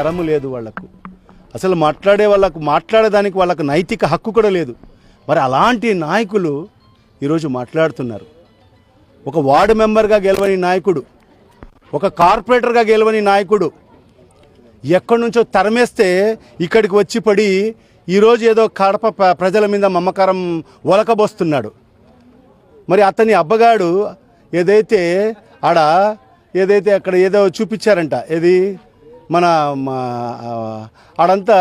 బలము లేదు వాళ్లకు, అసలు మాట్లాడేదానికి వాళ్ళకు నైతిక హక్కు కూడా లేదు. మరి అలాంటి నాయకులు ఈరోజు మాట్లాడుతున్నారు. ఒక వార్డు మెంబర్గా గెలవని నాయకుడు, ఒక కార్పొరేటర్గా గెలవని నాయకుడు ఎక్కడి నుంచో తరిమేస్తే ఇక్కడికి వచ్చి పడి ఈరోజు ఏదో కడప ప్రజల మీద మమకారం ఒలకబోస్తున్నాడు. మరి అతని అబ్బగాడు ఏదైతే అక్కడ ఏదో చూపించారంట, ఏది మన ఆడంతా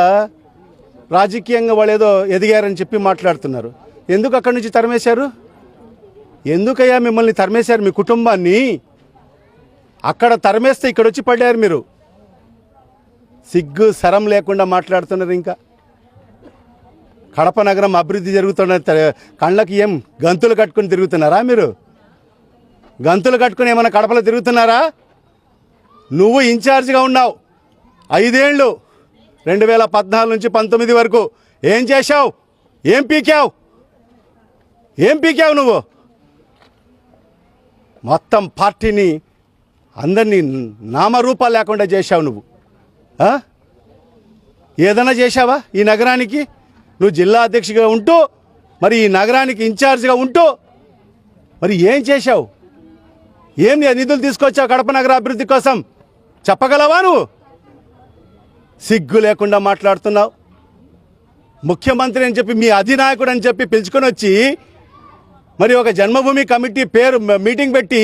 రాజకీయంగా వాళ్ళు ఏదో ఎదిగారని చెప్పి మాట్లాడుతున్నారు. ఎందుకు అక్కడి నుంచి తరిమేశారు? ఎందుకయ్యా మిమ్మల్ని తరిమేశారు? మీ కుటుంబాన్ని అక్కడ తరిమేస్తే ఇక్కడ వచ్చి పడ్డారు మీరు. సిగ్గు శరం లేకుండా మాట్లాడుతున్నారు. ఇంకా కడప నగరం అభివృద్ధి జరుగుతున్న కళ్ళకి ఏం గంతులు కట్టుకుని తిరుగుతున్నారా మీరు? గంతులు కట్టుకుని ఏమైనా కడపలో తిరుగుతున్నారా? నువ్వు ఇన్ఛార్జిగా ఉన్నావు 5 ఏళ్ళు, 2014 నుంచి 19 వరకు. ఏం చేశావు? ఏం పీకావు నువ్వు? మొత్తం పార్టీని అందరినీ నామరూపాలు లేకుండా చేశావు నువ్వు. ఏదైనా చేశావా ఈ నగరానికి? నువ్వు జిల్లా అధ్యక్షుడిగా ఉంటూ మరి ఈ నగరానికి ఇన్ఛార్జిగా ఉంటూ మరి ఏం చేశావు? ఏం నిధులు తీసుకొచ్చావు కడప నగర అభివృద్ధి కోసం? చెప్పగలవా నువ్వు? సిగ్గు లేకుండా మాట్లాడుతున్నావు. ముఖ్యమంత్రి అని చెప్పి మీ అధినాయకుడు అని చెప్పి పిలుచుకొని వచ్చి మరి ఒక జన్మభూమి కమిటీ పేరు మీటింగ్ పెట్టి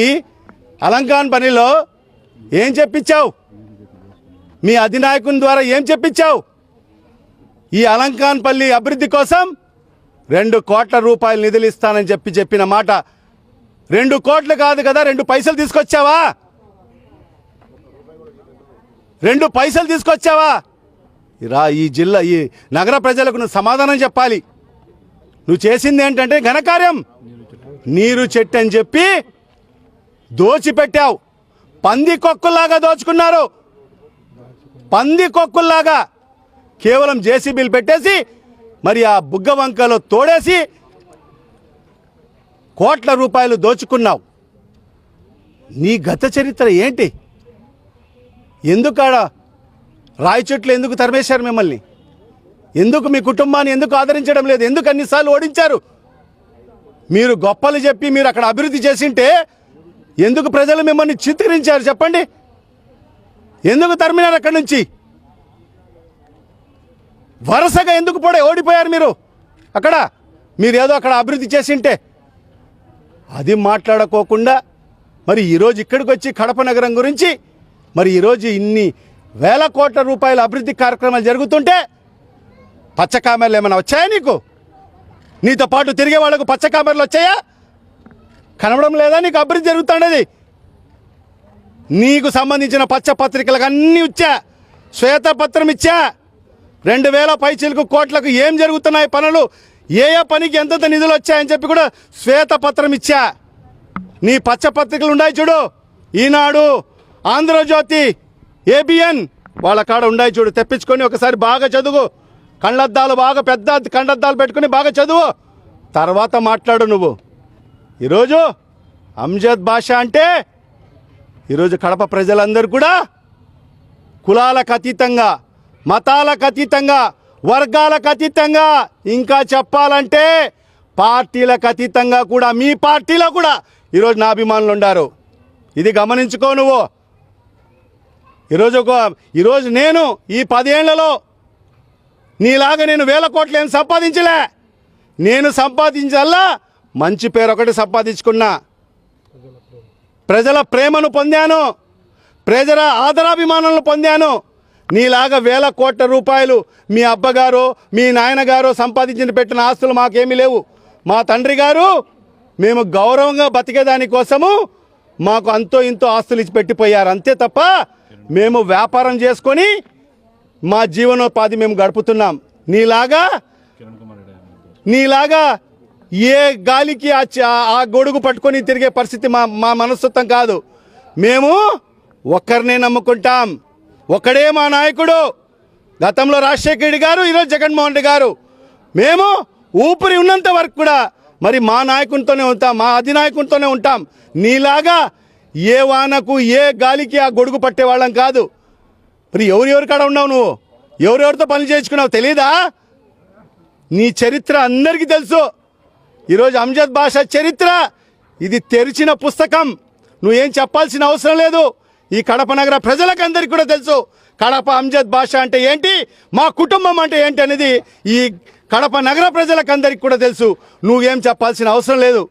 అలంకాన్ పనిలో ఏం చెప్పించావు? మీ అధినాయకుని ద్వారా ఏం చెప్పించావు? ఈ అలంకాన్పల్లి అభివృద్ధి కోసం 2 కోట్ల రూపాయలు నిధులు ఇస్తానని చెప్పిన మాట 2 కోట్లు కాదు కదా, 2 పైసలు తీసుకొచ్చావా? 2 పైసలు తీసుకొచ్చావా? ఈ జిల్లా ఈ నగర ప్రజలకు నువ్వు సమాధానం చెప్పాలి. నువ్వు చేసింది ఏంటంటే ఘనకార్యం. నీరు చెట్టు అని చెప్పి దోచిపెట్టావు. పందికొక్కుల్లాగా దోచుకున్నారు. పందికొక్కుల్లాగా కేవలం జేసీబీలు పెట్టేసి మరి ఆ బుగ్గ వంకలో తోడేసి కోట్ల రూపాయలు దోచుకున్నావు. నీ గత చరిత్ర ఏంటి? ఎందుకాడ రాయి చెట్లు ఎందుకు తరిమేశారు మిమ్మల్ని? ఎందుకు మీ కుటుంబాన్ని ఎందుకు ఆదరించడం లేదు? ఎందుకు అన్నిసార్లు ఓడించారు? మీరు గొప్పలు చెప్పి మీరు అక్కడ అభివృద్ధి చేసింటే ఎందుకు ప్రజలు మిమ్మల్ని చిత్కరించారు చెప్పండి? ఎందుకు తరిమినారు అక్కడి నుంచి? వరుసగా ఎందుకు ఓడిపోయారు మీరు అక్కడ? మీరేదో అక్కడ అభివృద్ధి చేసింటే అది మాట్లాడుకోకుండా మరి ఈరోజు ఇక్కడికి వచ్చి కడప నగరం గురించి మరి ఈరోజు ఇన్ని వేల కోట్ల రూపాయల అభివృద్ధి కార్యక్రమాలు జరుగుతుంటే పచ్చ కామెర్లు ఏమైనా వచ్చాయా నీకు? నీతో పాటు తిరిగే వాళ్ళకు పచ్చ కామెర్లు వచ్చాయా? కనబడం లేదా నీకు అభివృద్ధి జరుగుతుండేది? నీకు సంబంధించిన పచ్చ పత్రికలకు అన్నీ ఇచ్చా, శ్వేతపత్రం ఇచ్చా. 2000 పైచిలకు కోట్లకు ఏం జరుగుతున్నాయి పనులు, ఏ పనికి ఎంతెంత నిధులు వచ్చాయని చెప్పి కూడా శ్వేతపత్రం ఇచ్చా. నీ పచ్చ పత్రికలు ఉన్నాయి చూడు, ఈనాడు, ఆంధ్రజ్యోతి, ఏబిఎన్, వాళ్ళ కాడ ఉన్నాయి చూడు. తెప్పించుకొని ఒకసారి బాగా చదువు. కళ్ళద్దాలు బాగా పెద్ద కళ్ళద్దాలు పెట్టుకుని బాగా చదువు, తర్వాత మాట్లాడు నువ్వు. ఈరోజు అంజద్ బాషా అంటే ఈరోజు కడప ప్రజలందరూ కూడా కులాలకు అతీతంగా, మతాలకు అతీతంగా, వర్గాలకు అతీతంగా, ఇంకా చెప్పాలంటే పార్టీలకు అతీతంగా కూడా మీ పార్టీలో కూడా ఈరోజు నా అభిమానులు ఉన్నారు. ఇది గమనించుకో నువ్వు. ఈరోజు నేను ఈ 10 ఏళ్లలో నీలాగా నేను 1000 కోట్లు ఏం సంపాదించలే. నేను సంపాదించల్లా మంచి పేరు ఒకటి సంపాదించుకున్నా. ప్రజల ప్రేమను పొందాను, ప్రజల ఆదరాభిమానాలను పొందాను. నీలాగా 1000 కోట్ల రూపాయలు మీ అబ్బగారు మీ నాయనగారు సంపాదించిన పెట్టిన ఆస్తులు మాకేమీ లేవు. మా తండ్రి గారు మేము గౌరవంగా బతికేదాని కోసము మాకు అంతో ఇంతో ఆస్తులు ఇచ్చి పెట్టిపోయారు, అంతే తప్ప మేము వ్యాపారం చేసుకొని మా జీవనోపాధి మేము గడుపుతున్నాం. నీలాగా ఏ గాలికి ఆ గొడుగు పట్టుకొని తిరిగే పరిస్థితి మా మనస్తత్వం కాదు. మేము ఒక్కరినే నమ్ముకుంటాం, ఒకడే మా నాయకుడు. గతంలో రాజశేఖర రెడ్డి గారు, ఈరోజు జగన్మోహన్ రెడ్డి గారు. మేము ఊపిరి ఉన్నంత వరకు కూడా మరి మా నాయకునితోనే ఉంటాం, మా అధినాయకునితోనే ఉంటాం. నీలాగా ఏ వానకు ఏ గాలికి ఆ గొడుగు పట్టేవాళ్ళం కాదు. మరి ఎవరెవరి కాడ ఉన్నావు నువ్వు? ఎవరెవరితో పని చేయించుకున్నావు తెలీదా? నీ చరిత్ర అందరికీ తెలుసు. ఈరోజు అమ్జద్ బాషా చరిత్ర ఇది తెరిచిన పుస్తకం. నువ్వేం చెప్పాల్సిన అవసరం లేదు. ఈ కడప నగర ప్రజలకు అందరికీ కూడా తెలుసు కడప అమ్జద్ బాషా అంటే ఏంటి, మా కుటుంబం అంటే ఏంటి అనేది ఈ కడప నగర ప్రజలకు అందరికీ కూడా తెలుసు. నువ్వేం చెప్పాల్సిన అవసరం లేదు.